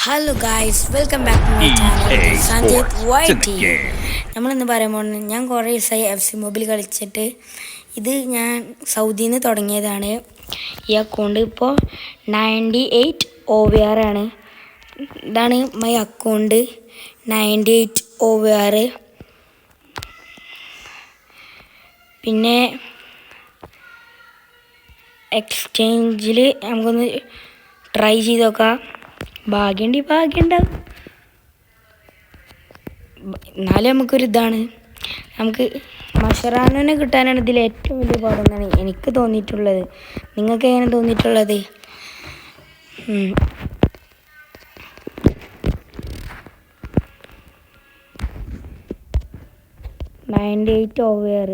Hello guys, welcome back to my channel Sanjith വൈറ്റി. നമ്മളിന്ന് പറയാൻ പോകുന്നത്, ഞാൻ കുറേ ദിവസമായി FC മൊബൈൽ കളിച്ചിട്ട്. ഇത് ഞാൻ സൗദിയിൽ നിന്ന് തുടങ്ങിയതാണ്. ഈ അക്കൗണ്ട് ഇപ്പോൾ 98 OVR ആണ്. ഇതാണ് മൈ അക്കൗണ്ട് 98 OVR. പിന്നെ എക്സ്ചേഞ്ചിൽ നമുക്കൊന്ന് ട്രൈ ചെയ്ത് നോക്കാം. ഭാഗ്യമുണ്ടാവും. എന്നാലും നമുക്കൊരിതാണ്, നമുക്ക് മഷറാനെ കിട്ടാനാണ് ഇതിൽ ഏറ്റവും വലിയ പാടെന്നാണ് എനിക്ക് തോന്നിയിട്ടുള്ളത്. നിങ്ങൾക്ക് എങ്ങനെ തോന്നിയിട്ടുള്ളത്? 98 OVR.